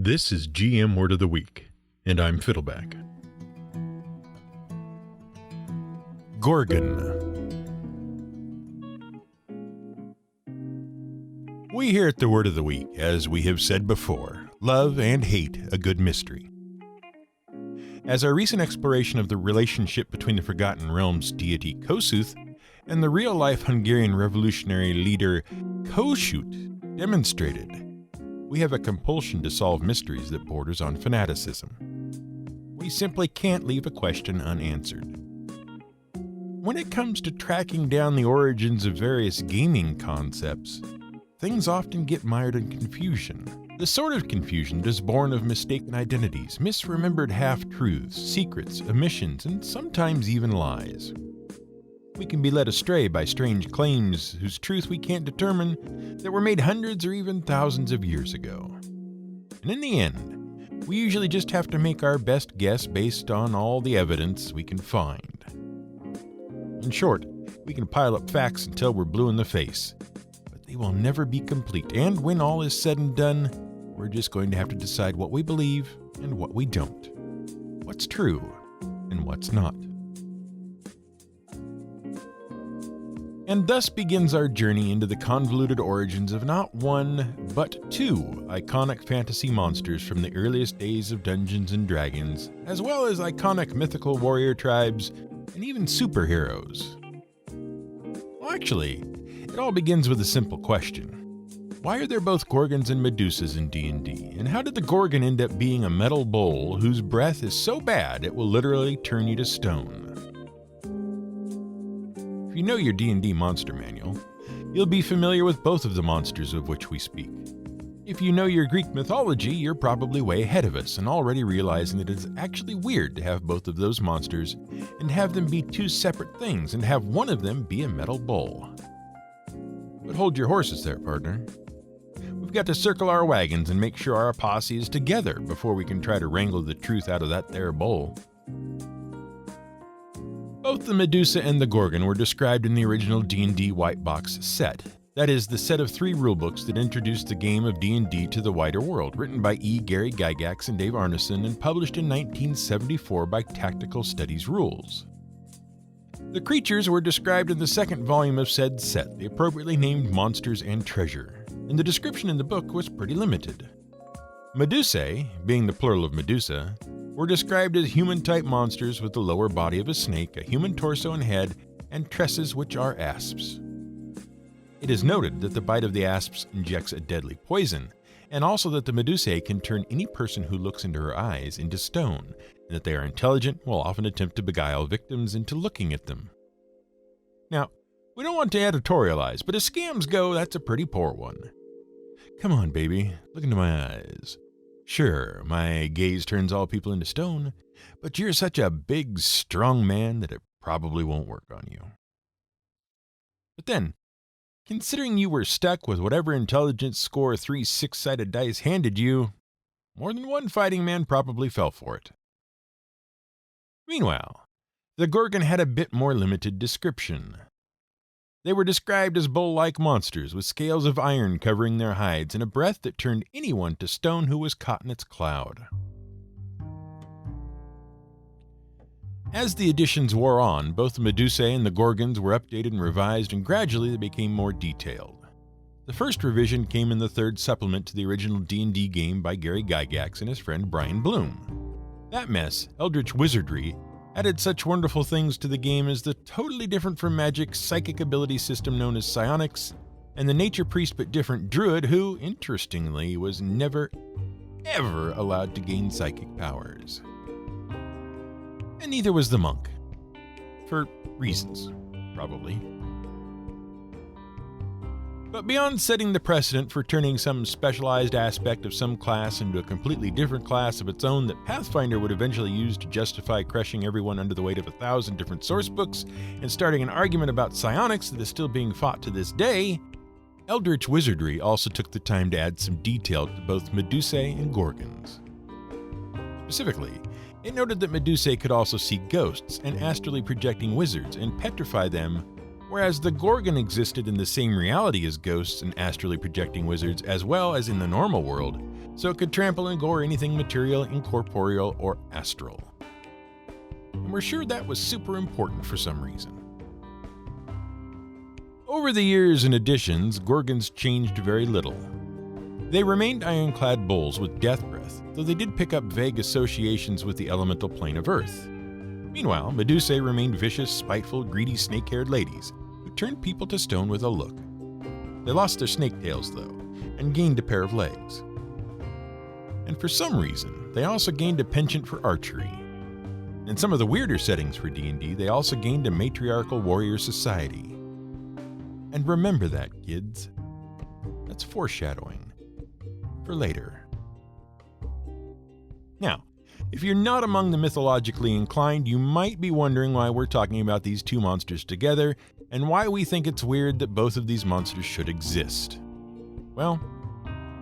This is GM Word of the Week, and I'm Fiddleback. Gorgon. We here at the Word of the Week, as we have said before, love and hate a good mystery. As our recent exploration of the relationship between the Forgotten Realms deity Kossuth and the real-life Hungarian revolutionary leader Kossuth demonstrated, we have a compulsion to solve mysteries that borders on fanaticism. We simply can't leave a question unanswered. When it comes to tracking down the origins of various gaming concepts, things often get mired in confusion. The sort of confusion that is born of mistaken identities, misremembered half-truths, secrets, omissions, and sometimes even lies. We can be led astray by strange claims whose truth we can't determine that were made hundreds or even thousands of years ago. And in the end, we usually just have to make our best guess based on all the evidence we can find. In short, we can pile up facts until we're blue in the face, but they will never be complete, and when all is said and done, we're just going to have to decide what we believe and what we don't, what's true and what's not. And thus begins our journey into the convoluted origins of not one, but two iconic fantasy monsters from the earliest days of Dungeons & Dragons, as well as iconic mythical warrior tribes, and even superheroes. Well, actually, it all begins with a simple question. Why are there both Gorgons and Medusas in D&D, and how did the Gorgon end up being a metal bowl whose breath is so bad it will literally turn you to stone? If you know your D&D monster manual, you'll be familiar with both of the monsters of which we speak. If you know your Greek mythology, you're probably way ahead of us and already realizing that it's actually weird to have both of those monsters and have them be two separate things and have one of them be a metal bowl. But hold your horses there, partner. We've got to circle our wagons and make sure our posse is together before we can try to wrangle the truth out of that there bowl. Both the Medusa and the Gorgon were described in the original D&D White Box set. That is, the set of 3 rulebooks that introduced the game of D&D to the wider world, written by E. Gary Gygax and Dave Arneson and published in 1974 by Tactical Studies Rules. The creatures were described in the second volume of said set, the appropriately named Monsters and Treasure, and the description in the book was pretty limited. Medusae, being the plural of Medusa, were described as human-type monsters with the lower body of a snake, a human torso and head, and tresses which are asps. It is noted that the bite of the asps injects a deadly poison, and also that the Medusae can turn any person who looks into her eyes into stone, and that they are intelligent and will often attempt to beguile victims into looking at them. Now, we don't want to editorialize, but as scams go, that's a pretty poor one. Come on, baby, look into my eyes. Sure, my gaze turns all people into stone, but you're such a big, strong man that it probably won't work on you. But then, considering you were stuck with whatever intelligence score 3 6-sided dice handed you, more than one fighting man probably fell for it. Meanwhile, the Gorgon had a bit more limited description. They were described as bull-like monsters with scales of iron covering their hides and a breath that turned anyone to stone who was caught in its cloud. As the editions wore on, both the Medusae and the Gorgons were updated and revised, and gradually they became more detailed. The first revision came in the 3rd supplement to the original D&D game by Gary Gygax and his friend Brian Bloom. That mess, Eldritch Wizardry, added such wonderful things to the game as the totally different from magic psychic ability system known as psionics, and the nature priest but different druid who, interestingly, was never, ever allowed to gain psychic powers. And neither was the monk. For reasons, probably. But beyond setting the precedent for turning some specialized aspect of some class into a completely different class of its own that Pathfinder would eventually use to justify crushing everyone under the weight of 1,000 different source books and starting an argument about psionics that is still being fought to this day, Eldritch Wizardry also took the time to add some detail to both Medusae and Gorgons. Specifically, it noted that Medusae could also see ghosts and astrally projecting wizards and petrify them whereas the Gorgon existed in the same reality as ghosts and astrally projecting wizards as well as in the normal world, so it could trample and gore anything material, incorporeal, or astral. And we're sure that was super important for some reason. Over the years and editions, Gorgons changed very little. They remained ironclad bulls with death breath, though they did pick up vague associations with the elemental plane of Earth. Meanwhile, Medusas remained vicious, spiteful, greedy, snake-haired ladies who turned people to stone with a look. They lost their snake tails, though, and gained a pair of legs. And for some reason, they also gained a penchant for archery. In some of the weirder settings for D&D, they also gained a matriarchal warrior society. And remember that, kids. That's foreshadowing. For later. Now, if you're not among the mythologically inclined, you might be wondering why we're talking about these two monsters together, and why we think it's weird that both of these monsters should exist. Well,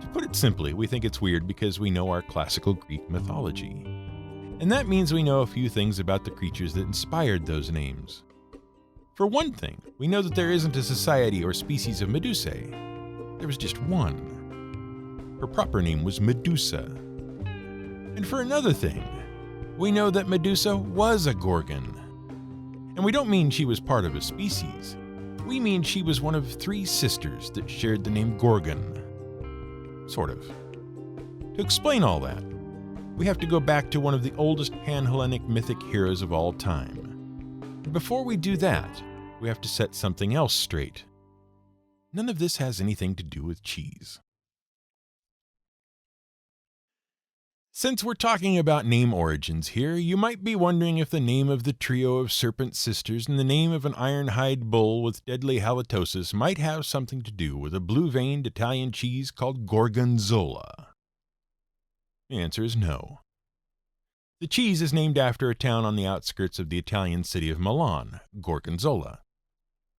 to put it simply, we think it's weird because we know our classical Greek mythology. And that means we know a few things about the creatures that inspired those names. For one thing, we know that there isn't a society or species of Medusae. There was just one. Her proper name was Medusa. And for another thing, we know that Medusa was a Gorgon. And we don't mean she was part of a species. We mean she was one of 3 sisters that shared the name Gorgon. Sort of. To explain all that, we have to go back to one of the oldest Pan-Hellenic mythic heroes of all time. And before we do that, we have to set something else straight. None of this has anything to do with cheese. Since we're talking about name origins here, you might be wondering if the name of the trio of serpent sisters and the name of an iron-hide bull with deadly halitosis might have something to do with a blue-veined Italian cheese called Gorgonzola. The answer is no. The cheese is named after a town on the outskirts of the Italian city of Milan, Gorgonzola.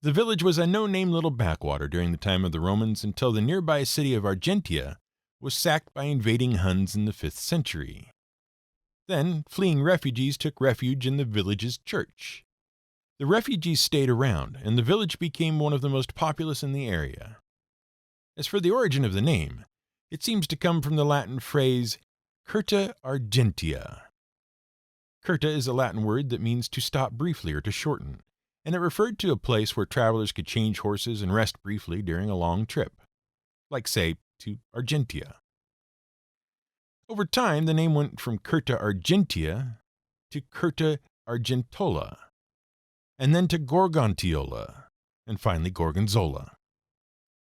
The village was a no-name little backwater during the time of the Romans until the nearby city of Argentia was sacked by invading Huns in the 5th century. Then, fleeing refugees took refuge in the village's church. The refugees stayed around, and the village became one of the most populous in the area. As for the origin of the name, it seems to come from the Latin phrase curta argentia. Curta is a Latin word that means to stop briefly or to shorten, and it referred to a place where travelers could change horses and rest briefly during a long trip, like, say, to Argentia. Over time, the name went from Curta Argentia to Curta Argentola, and then to Gorgontiola, and finally Gorgonzola.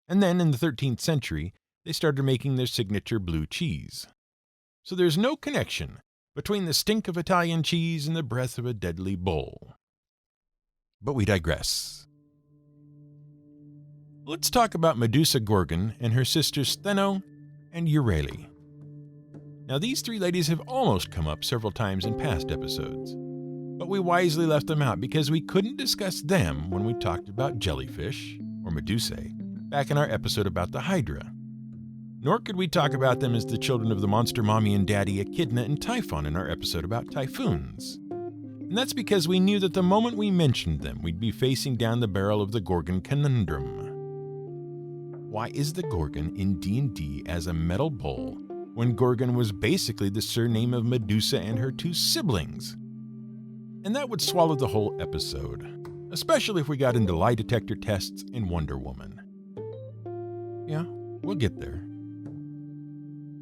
And then, in the 13th century, they started making their signature blue cheese. So there's no connection between the stink of Italian cheese and the breath of a deadly bull. But we digress. Let's talk about Medusa Gorgon and her sisters Stheno and Euryale. Now, these 3 ladies have almost come up several times in past episodes, but we wisely left them out because we couldn't discuss them when we talked about jellyfish, or Medusae, back in our episode about the Hydra. Nor could we talk about them as the children of the monster mommy and daddy Echidna and Typhon in our episode about typhoons. And that's because we knew that the moment we mentioned them, we'd be facing down the barrel of the Gorgon conundrum. Why is the Gorgon in D&D as a metal bull when Gorgon was basically the surname of Medusa and her 2 siblings? And that would swallow the whole episode, especially if we got into lie detector tests and Wonder Woman. Yeah, we'll get there.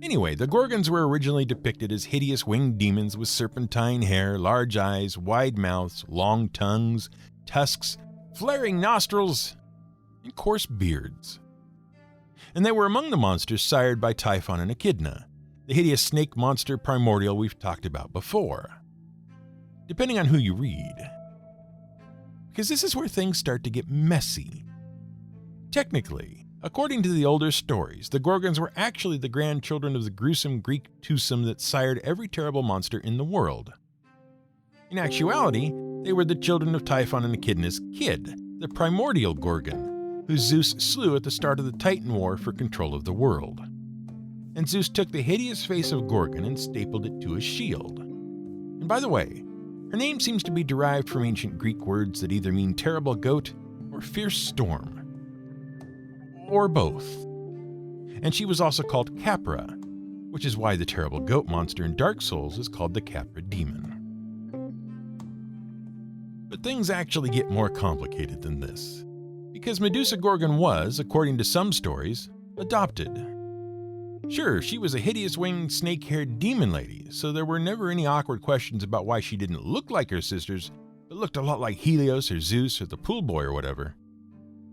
Anyway, the Gorgons were originally depicted as hideous winged demons with serpentine hair, large eyes, wide mouths, long tongues, tusks, flaring nostrils, and coarse beards. And they were among the monsters sired by Typhon and Echidna, the hideous snake monster primordial we've talked about before. Depending on who you read. Because this is where things start to get messy. Technically, according to the older stories, the Gorgons were actually the grandchildren of the gruesome Greek twosome that sired every terrible monster in the world. In actuality, they were the children of Typhon and Echidna's kid, the primordial Gorgon, who Zeus slew at the start of the Titan War for control of the world. And Zeus took the hideous face of Gorgon and stapled it to his shield. And by the way, her name seems to be derived from ancient Greek words that either mean terrible goat or fierce storm, or both. And she was also called Capra, which is why the terrible goat monster in Dark Souls is called the Capra demon. But things actually get more complicated than this, because Medusa Gorgon was, according to some stories, adopted. Sure, she was a hideous-winged, snake-haired demon lady, so there were never any awkward questions about why she didn't look like her sisters, but looked a lot like Helios or Zeus or the pool boy or whatever.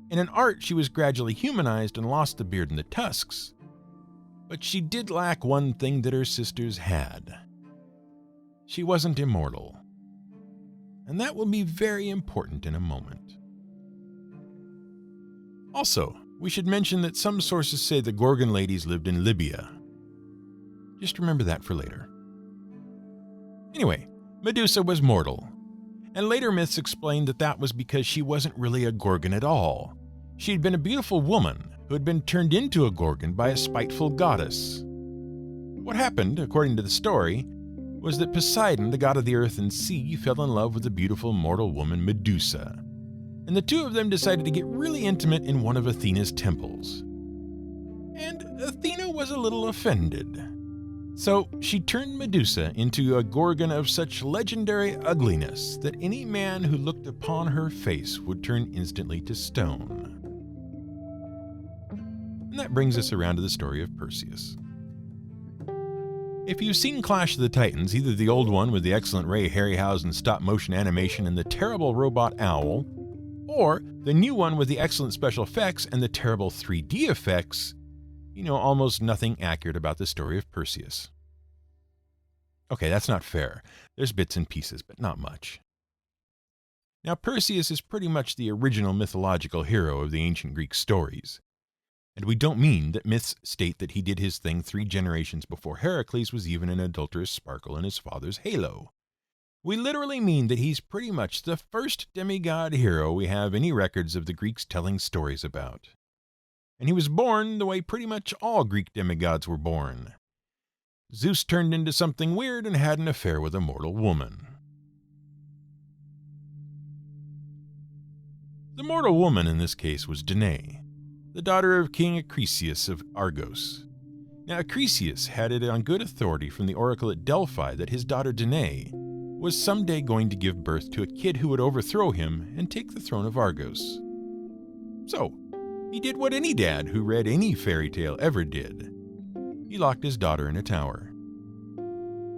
And in art, she was gradually humanized and lost the beard and the tusks. But she did lack one thing that her sisters had. She wasn't immortal. And that will be very important in a moment. Also, we should mention that some sources say the Gorgon ladies lived in Libya. Just remember that for later. Anyway, Medusa was mortal, and later myths explained that that was because she wasn't really a Gorgon at all. She had been a beautiful woman who had been turned into a Gorgon by a spiteful goddess. What happened, according to the story, was that Poseidon, the god of the earth and sea, fell in love with the beautiful mortal woman Medusa, and the two of them decided to get really intimate in one of Athena's temples. And Athena was a little offended. So she turned Medusa into a Gorgon of such legendary ugliness that any man who looked upon her face would turn instantly to stone. And that brings us around to the story of Perseus. If you've seen Clash of the Titans, either the old one with the excellent Ray Harryhausen stop-motion animation and the terrible robot owl, or the new one with the excellent special effects and the terrible 3D effects, you know almost nothing accurate about the story of Perseus. Okay, that's not fair. There's bits and pieces, but not much. Now, Perseus is pretty much the original mythological hero of the ancient Greek stories. And we don't mean that myths state that he did his thing 3 generations before Heracles was even an adulterous sparkle in his father's halo. We literally mean that he's pretty much the first demigod hero we have any records of the Greeks telling stories about. And he was born the way pretty much all Greek demigods were born. Zeus turned into something weird and had an affair with a mortal woman. The mortal woman in this case was Danae, the daughter of King Acrisius of Argos. Now, Acrisius had it on good authority from the oracle at Delphi that his daughter Danae was someday going to give birth to a kid who would overthrow him and take the throne of Argos. So, he did what any dad who read any fairy tale ever did. He locked his daughter in a tower.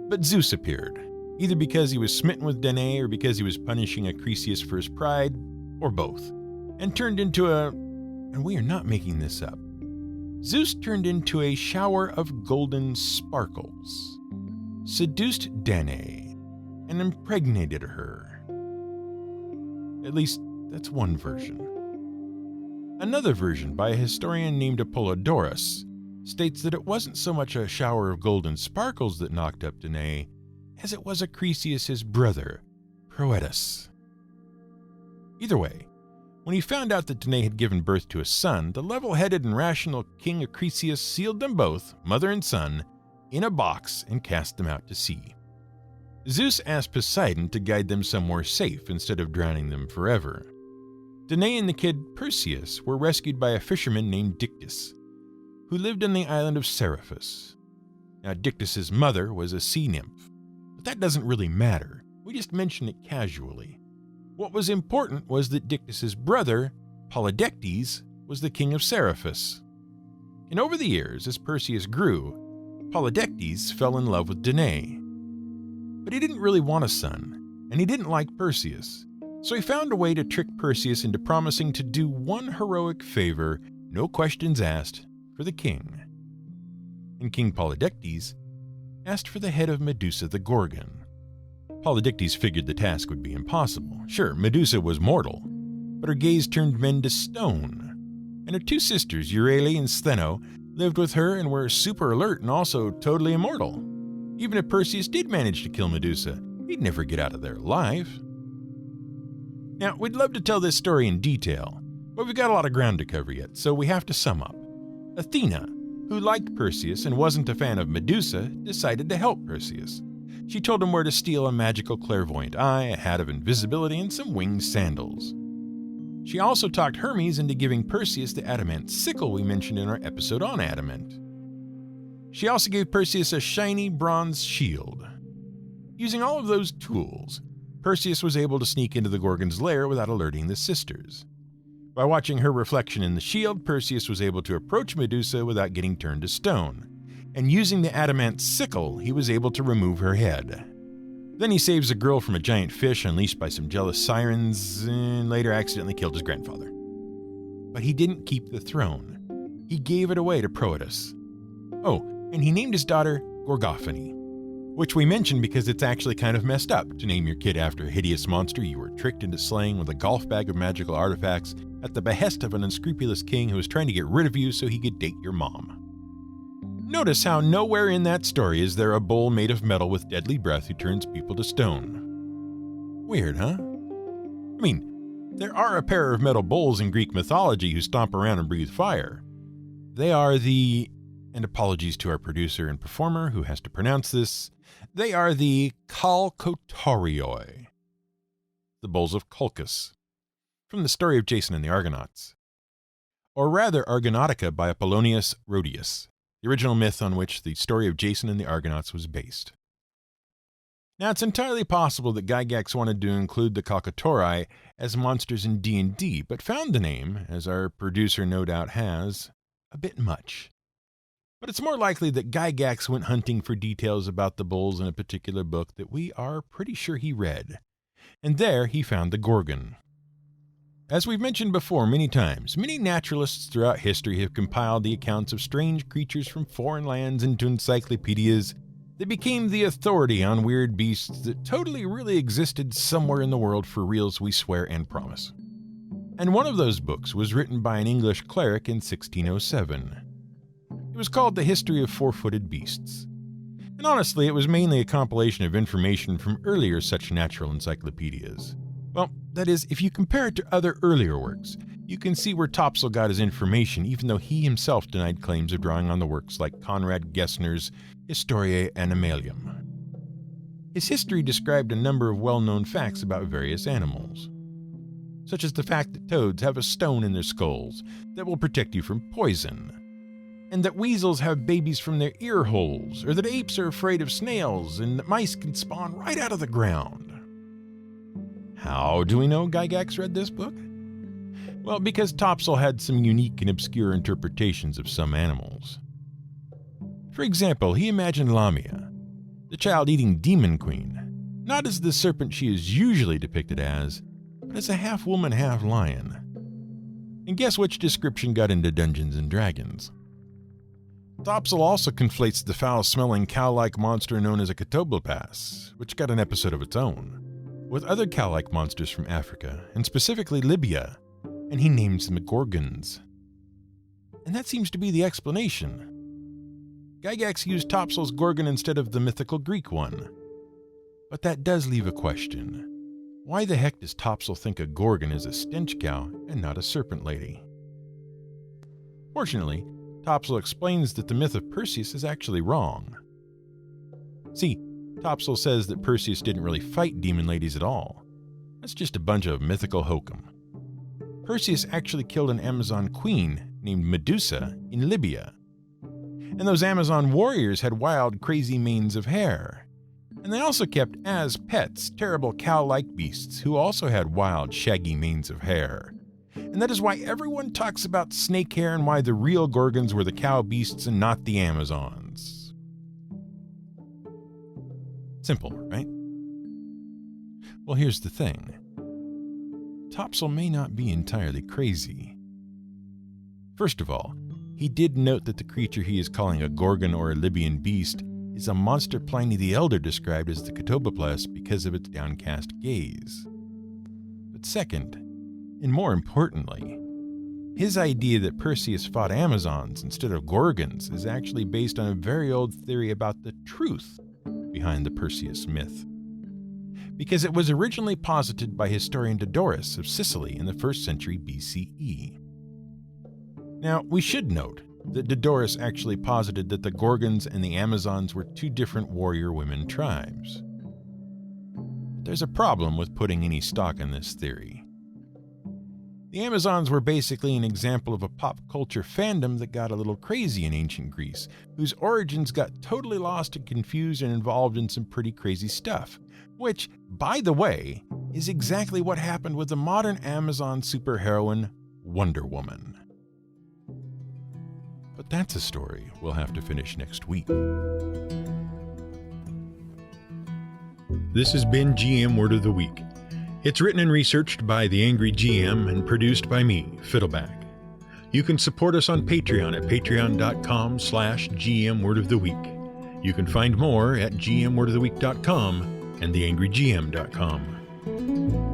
But Zeus appeared, either because he was smitten with Danae or because he was punishing Acrisius for his pride, or both, and turned into and we are not making this up, Zeus turned into a shower of golden sparkles, seduced Danae, and impregnated her. At least, that's one version. Another version, by a historian named Apollodorus, states that it wasn't so much a shower of golden sparkles that knocked up Danae, as it was Acrisius' brother, Proetus. Either way, when he found out that Danae had given birth to a son, the level-headed and rational King Acrisius sealed them both, mother and son, in a box and cast them out to sea. Zeus asked Poseidon to guide them somewhere safe instead of drowning them forever. Danae and the kid Perseus were rescued by a fisherman named Dictys, who lived on the island of Seriphus. Now, Dictys' mother was a sea nymph, but that doesn't really matter. We just mention it casually. What was important was that Dictys' brother, Polydectes, was the king of Seriphus. And over the years, as Perseus grew, Polydectes fell in love with Danae. But he didn't really want a son, and he didn't like Perseus, so he found a way to trick Perseus into promising to do one heroic favor, no questions asked, for the king. And King Polydectes asked for the head of Medusa the Gorgon. Polydectes figured the task would be impossible. Sure, Medusa was mortal, but her gaze turned men to stone. And her 2 sisters, Euryale and Stheno, lived with her and were super alert and also totally immortal. Even if Perseus did manage to kill Medusa, he'd never get out of there alive. Now, we'd love to tell this story in detail, but we've got a lot of ground to cover yet, so we have to sum up. Athena, who liked Perseus and wasn't a fan of Medusa, decided to help Perseus. She told him where to steal a magical clairvoyant eye, a hat of invisibility, and some winged sandals. She also talked Hermes into giving Perseus the adamant sickle we mentioned in our episode on adamant. She also gave Perseus a shiny bronze shield. Using all of those tools, Perseus was able to sneak into the Gorgon's lair without alerting the sisters. By watching her reflection in the shield, Perseus was able to approach Medusa without getting turned to stone. And using the adamant sickle, he was able to remove her head. Then he saves a girl from a giant fish unleashed by some jealous sirens, and later accidentally killed his grandfather. But he didn't keep the throne. He gave it away to Proetus. Oh, and he named his daughter Gorgophony, which we mentioned because it's actually kind of messed up to name your kid after a hideous monster you were tricked into slaying with a golf bag of magical artifacts at the behest of an unscrupulous king who was trying to get rid of you so he could date your mom. Notice how nowhere in that story is there a bull made of metal with deadly breath who turns people to stone. Weird, huh? I mean, there are a pair of metal bulls in Greek mythology who stomp around and breathe fire. They are the, and apologies to our producer and performer who has to pronounce this, they are the Kalkotorioi, the bulls of Colchis, from the story of Jason and the Argonauts. Or rather Argonautica by Apollonius Rhodius, the original myth on which the story of Jason and the Argonauts was based. Now, it's entirely possible that Gygax wanted to include the Kalkotori as monsters in D&D, but found the name, as our producer no doubt has, a bit much. But it's more likely that Gygax went hunting for details about the bulls in a particular book that we are pretty sure he read. And there he found the Gorgon. As we've mentioned before many times, many naturalists throughout history have compiled the accounts of strange creatures from foreign lands into encyclopedias that became the authority on weird beasts that totally really existed somewhere in the world for reals, we swear and promise. And one of those books was written by an English cleric in 1607. It was called The History of Four-Footed Beasts. And honestly, it was mainly a compilation of information from earlier such natural encyclopedias. Well, that is, if you compare it to other earlier works, you can see where Topsel got his information, even though he himself denied claims of drawing on the works like Conrad Gessner's Historiae Animalium. His history described a number of well-known facts about various animals, such as the fact that toads have a stone in their skulls that will protect you from poison, and that weasels have babies from their ear holes, or that apes are afraid of snails, and that mice can spawn right out of the ground. How do we know Gygax read this book? Well, because Topsel had some unique and obscure interpretations of some animals. For example, he imagined Lamia, the child-eating demon queen, not as the serpent she is usually depicted as, but as a half-woman, half-lion. And guess which description got into Dungeons & Dragons? Topsel also conflates the foul-smelling cow-like monster known as a Catoblepas, which got an episode of its own, with other cow-like monsters from Africa, and specifically Libya, and he names them the Gorgons. And that seems to be the explanation. Gygax used Topsel's Gorgon instead of the mythical Greek one. But that does leave a question. Why the heck does Topsel think a Gorgon is a stench cow and not a serpent lady? Fortunately, Topsel explains that the myth of Perseus is actually wrong. See, Topsel says that Perseus didn't really fight demon ladies at all. That's just a bunch of mythical hokum. Perseus actually killed an Amazon queen named Medusa in Libya. And those Amazon warriors had wild, crazy manes of hair. And they also kept as pets terrible cow-like beasts who also had wild, shaggy manes of hair. And that is why everyone talks about snake hair and why the real Gorgons were the cow beasts and not the Amazons. Simple, right? Well, here's the thing. Topsel may not be entirely crazy. First of all, he did note that the creature he is calling a Gorgon or a Libyan beast is a monster Pliny the Elder described as the Catoblepas because of its downcast gaze. But second, and more importantly, his idea that Perseus fought Amazons instead of Gorgons is actually based on a very old theory about the truth behind the Perseus myth, because it was originally posited by historian Diodorus of Sicily in the 1st century BCE. Now, we should note that Diodorus actually posited that the Gorgons and the Amazons were two different warrior women tribes. But there's a problem with putting any stock in this theory. The Amazons were basically an example of a pop culture fandom that got a little crazy in ancient Greece, whose origins got totally lost and confused and involved in some pretty crazy stuff, which, by the way, is exactly what happened with the modern Amazon superheroine, Wonder Woman. But that's a story we'll have to finish next week. This has been GM Word of the Week. It's written and researched by The Angry GM and produced by me, Fiddleback. You can support us on Patreon at patreon.com/GM Word of the Week. You can find more at gmwordoftheweek.com and theangrygm.com.